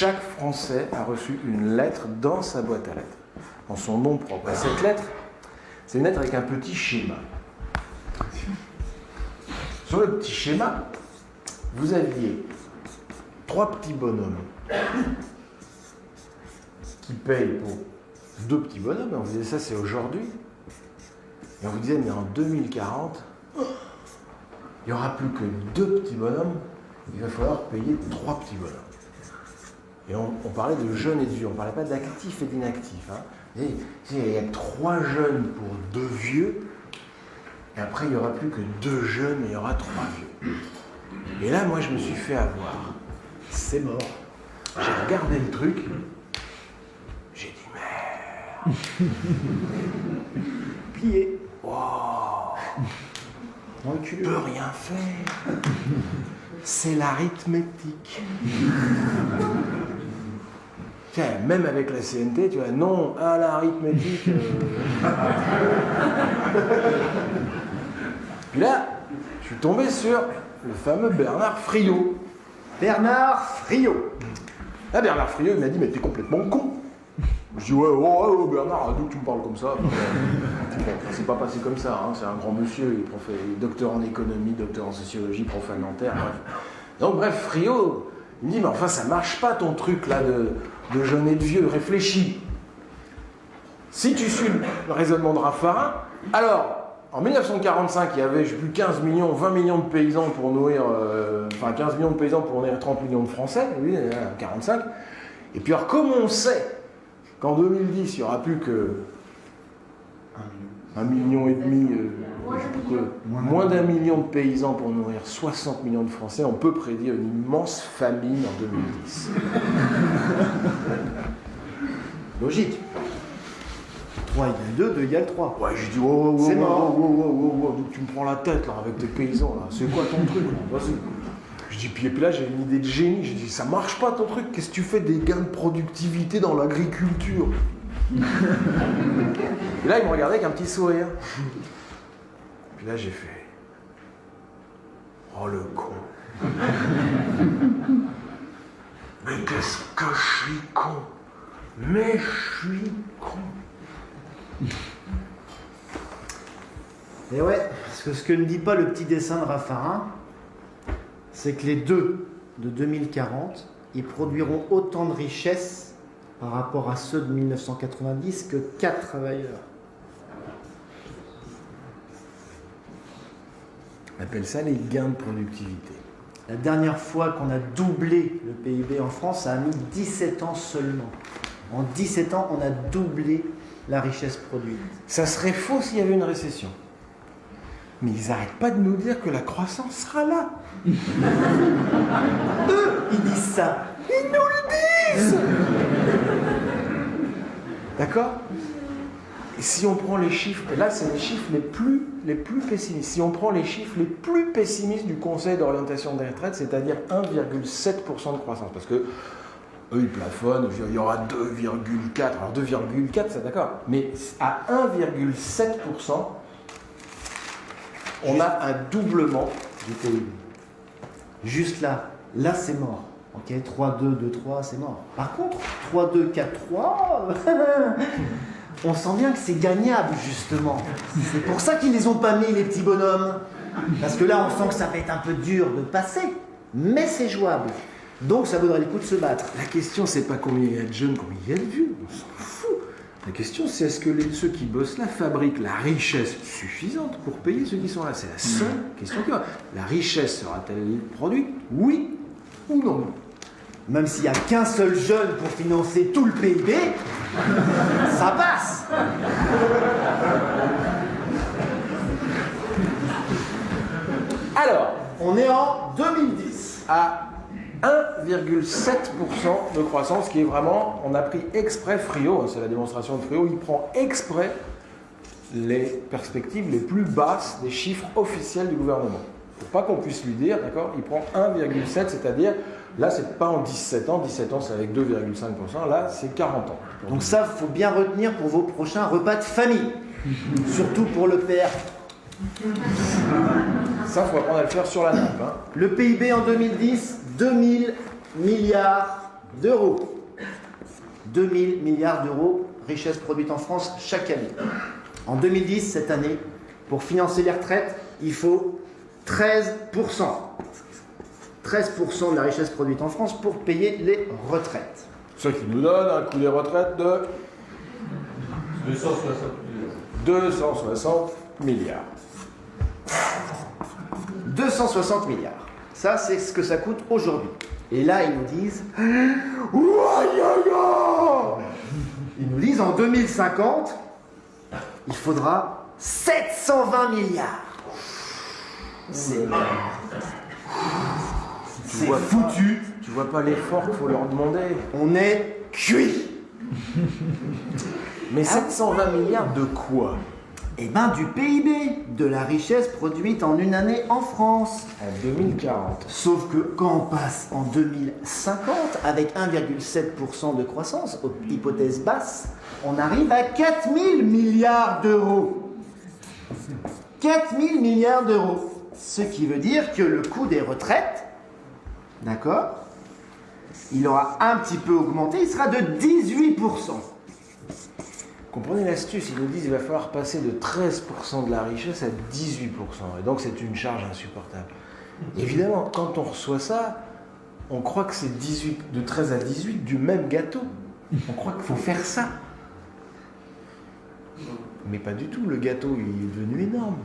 chaque Français a reçu une lettre dans sa boîte à lettres, en son nom propre. Et cette lettre, c'est une lettre avec un petit schéma. Sur le petit schéma, vous aviez 3 petits bonhommes qui payent pour 2 petits bonhommes. Et on vous disait ça, c'est aujourd'hui. Et on vous disait, mais en 2040, il n'y aura plus que 2 petits bonhommes. Il va falloir payer 3 petits bonhommes. Et on parlait de jeunes et de vieux. On ne parlait pas d'actifs et d'inactifs. Hein. Il y a 3 jeunes pour 2 vieux. Et après, il n'y aura plus que 2 jeunes et il y aura 3 vieux. Et là, moi, je me suis fait avoir. C'est mort. J'ai regardé le truc. J'ai dit, merde. Plié. Wow. On ne peut rien faire. C'est l'arithmétique. Tiens, même avec la CNT, tu vois, non à l'arithmétique. Puis là, je suis tombé sur le fameux Bernard Friot. Bernard Friot. Là, Bernard Friot, il m'a dit, mais t'es complètement con. Je dis, ouais, Bernard, d'où tu me parles comme ça? C'est pas passé comme ça, hein. C'est un grand monsieur, il est docteur en économie, docteur en sociologie, prof à Nanterre, bref. Donc, bref, Friot, il me dit, mais enfin, ça marche pas ton truc là de jeunes et de vieux, réfléchis. Si tu suis le raisonnement de Raffarin, alors, en 1945, il y avait, je sais plus, 15 millions, 20 millions de paysans pour nourrir, 15 millions de paysans pour nourrir 30 millions de Français, oui, en 45. Et puis alors, comme on sait qu'en 2010, il n'y aura plus que 1,5 million, moins d'1 million de paysans pour nourrir 60 millions de Français, on peut prédire une immense famine en 2010. Logique. 3 égale 2, 2 égale 3. Ouais, j'ai dit, c'est mort. Tu me prends la tête là avec tes paysans là. C'est quoi ton truc là? Je dis, puis là j'ai une idée de génie. J'ai dit, ça marche pas ton truc. Qu'est-ce que tu fais des gains de productivité dans l'agriculture? Et là il me regardait avec un petit sourire. Puis là j'ai fait, oh le con. Mais qu'est-ce que je suis con? Mais je suis con. Et ouais, parce que ce que ne dit pas le petit dessin de Raffarin, c'est que les 2 de 2040, ils produiront autant de richesses par rapport à ceux de 1990 que 4 travailleurs. On appelle ça les gains de productivité. La dernière fois qu'on a doublé le PIB en France, ça a mis 17 ans seulement. En 17 ans, on a doublé la richesse produite. Ça serait faux s'il y avait une récession. Mais ils n'arrêtent pas de nous dire que la croissance sera là. Eux, ils disent ça. Ils nous le disent. D'accord? Et si on prend les chiffres, et là c'est les chiffres les plus pessimistes, si on prend les chiffres les plus pessimistes du Conseil d'orientation des retraites, c'est-à-dire 1,7% de croissance, parce que eux, ils plafonnent, il y aura 2,4. Alors 2,4, c'est d'accord. Mais à 1,7%, on a un doublement du PIB. Juste là c'est mort. Ok, 3, 2, 2, 3, c'est mort. Par contre, 3, 2, 4, 3, on sent bien que c'est gagnable, justement. C'est pour ça qu'ils les ont pas mis, les petits bonhommes. Parce que là, on sent que ça va être un peu dur de passer, mais c'est jouable. Donc ça vaudrait le coup de se battre. La question, c'est pas combien il y a de jeunes, combien il y a de vieux. On s'en fout. La question, c'est est-ce que ceux qui bossent là fabriquent la richesse suffisante pour payer ceux qui sont là? C'est la seule question qu'il y a. La richesse sera-t-elle produite? Oui ou non? Même s'il n'y a qu'un seul jeune pour financer tout le PIB, ça passe. Alors, on est en 2010. À 1,7% de croissance, qui est vraiment, on a pris exprès Friot, c'est la démonstration de Friot, il prend exprès les perspectives les plus basses des chiffres officiels du gouvernement. Pour pas qu'on puisse lui dire, d'accord, il prend 1,7, c'est-à-dire, là c'est pas en 17 ans, 17 ans c'est avec 2,5%, là c'est 40 ans. Donc ça, il faut bien retenir pour vos prochains repas de famille, surtout pour le père. Ça, il faut apprendre à le faire sur la nappe. Hein. Le PIB en 2010, 2000 milliards d'euros. 2000 milliards d'euros, richesse produite en France chaque année. En 2010, cette année, pour financer les retraites, il faut 13%. 13% de la richesse produite en France pour payer les retraites. Ce qui nous donne un coût des retraites de 260 milliards. 260 milliards. Ça, c'est ce que ça coûte aujourd'hui. Et là, ils nous disent... Ils nous disent en 2050, il faudra 720 milliards. C'est foutu. Tu vois pas l'effort qu'il faut leur demander. On est cuit. Mais 720 milliards de quoi? Eh bien, du PIB, de la richesse produite en une année en France. En 2040. Sauf que quand on passe en 2050, avec 1,7% de croissance, hypothèse basse, on arrive à 4000 milliards d'euros. 4000 milliards d'euros. Ce qui veut dire que le coût des retraites, d'accord, il aura un petit peu augmenté, il sera de 18%. Comprenez l'astuce, ils nous disent qu'il va falloir passer de 13% de la richesse à 18%. Et donc c'est une charge insupportable. Évidemment, quand on reçoit ça, on croit que c'est de 13 à 18 du même gâteau. On croit qu'il faut faire ça. Mais pas du tout, le gâteau il est devenu énorme.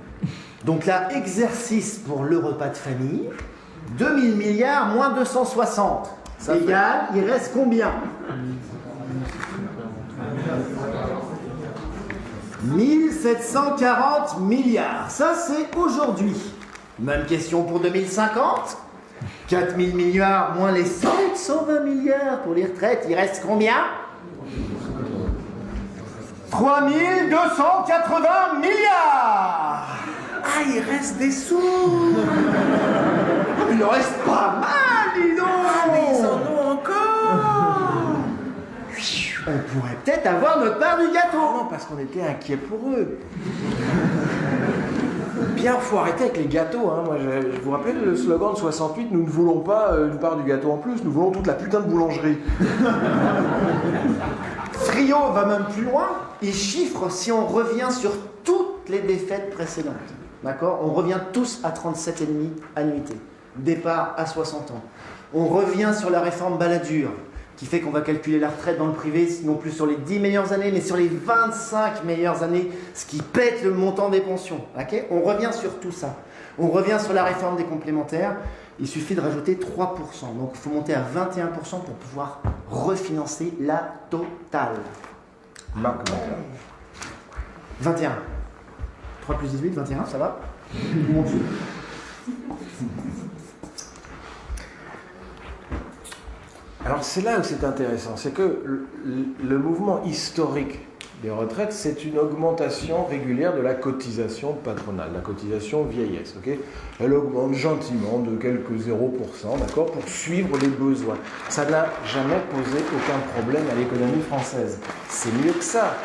Donc là, exercice pour le repas de famille, 2000 milliards moins 260. Ça égale, il reste combien ? 1740 milliards. Ça, c'est aujourd'hui. Même question pour 2050. 4000 milliards moins les 720 milliards pour les retraites. Il reste combien ? 3280 milliards. Ah, il reste des sous. Il en reste pas mal, dis donc. Ah, mais ils en ont encore. On pourrait peut-être avoir notre part du gâteau. Non, parce qu'on était inquiets pour eux. Bien, faut arrêter avec les gâteaux. Hein. Moi, je vous rappelle le slogan de 68, nous ne voulons pas une part du gâteau en plus, nous voulons toute la putain de boulangerie. Trio va même plus loin. Il chiffre si on revient sur toutes les défaites précédentes. D'accord ? On revient tous à 37,5 annuités. Départ à 60 ans. On revient sur la réforme Balladur, qui fait qu'on va calculer la retraite dans le privé, non plus sur les 10 meilleures années, mais sur les 25 meilleures années, ce qui pète le montant des pensions. Okay ? On revient sur tout ça. On revient sur la réforme des complémentaires. Il suffit de rajouter 3%. Donc il faut monter à 21% pour pouvoir refinancer la totale. Marc, 21. 3 plus 18, 21, ça va ? Alors c'est là où c'est intéressant, c'est que le mouvement historique des retraites, c'est une augmentation régulière de la cotisation patronale, la cotisation vieillesse. Okay, elle augmente gentiment de quelques 0%, d'accord, pour suivre les besoins. Ça n'a jamais posé aucun problème à l'économie française. C'est mieux que ça.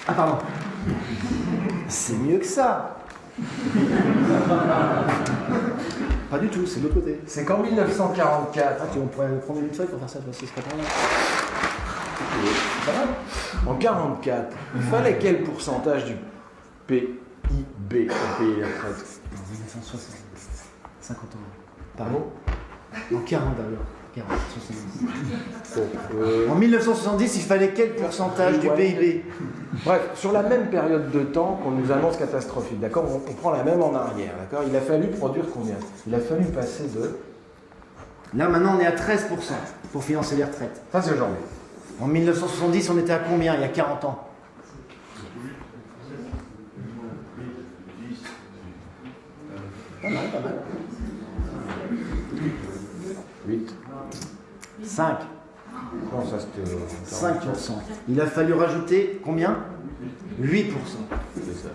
Ah pardon. C'est mieux que ça. Pas du tout, c'est de l'autre côté. C'est qu'en 1944... on pourrait prendre une feuille pour faire ça, parce que ce serait pas mal. En 1944, il fallait quel pourcentage du PIB pour payer les retraites ? En 1960. 50 ans. Pardon ? En 40 alors. 40, 70. En 1970, il fallait quel pourcentage du PIB ? Bref, sur la même période de temps qu'on nous annonce catastrophique, d'accord, on prend la même en arrière, d'accord. Il a fallu produire combien ? Il a fallu passer de... Là, maintenant, on est à 13% pour financer les retraites. Ça, c'est aujourd'hui. En 1970, on était à combien, il y a 40 ans ? Pas mal, pas mal. 8. 5. Non, ça c'était... 5%. Il a fallu rajouter combien ? 8%. C'est ça.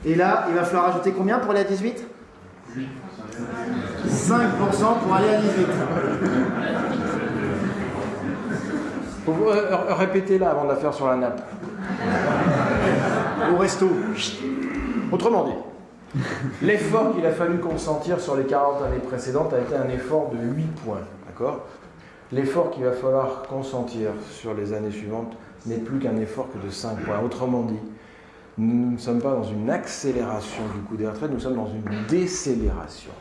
Et là, il va falloir rajouter combien pour aller à 18 ? 5% pour aller à 18. Faut répéter là avant de la faire sur la nappe. Au resto. Autrement dit, l'effort qu'il a fallu consentir sur les 40 années précédentes a été un effort de 8 points. D'accord ? l'effort qu'il va falloir consentir sur les années suivantes n'est plus qu'un effort que de 5 points. Autrement dit, nous ne sommes pas dans une accélération du coût des retraites, nous sommes dans une décélération.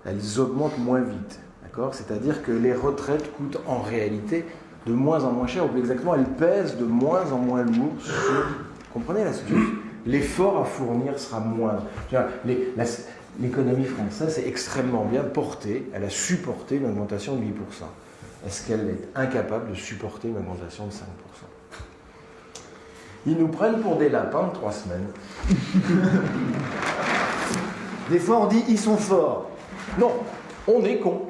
Elles augmentent moins vite, d'accord ? C'est-à-dire que les retraites coûtent en réalité de moins en moins cher, ou plus exactement, elles pèsent de moins en moins lourd sur... Vous comprenez la situation ? L'effort à fournir sera moindre. L'économie française est extrêmement bien portée, elle a supporté une augmentation de 8%. Est-ce qu'elle est incapable de supporter une augmentation de 5%? Ils nous prennent pour des lapins de 3 semaines. Des fois, on dit ils sont forts. Non, on est cons.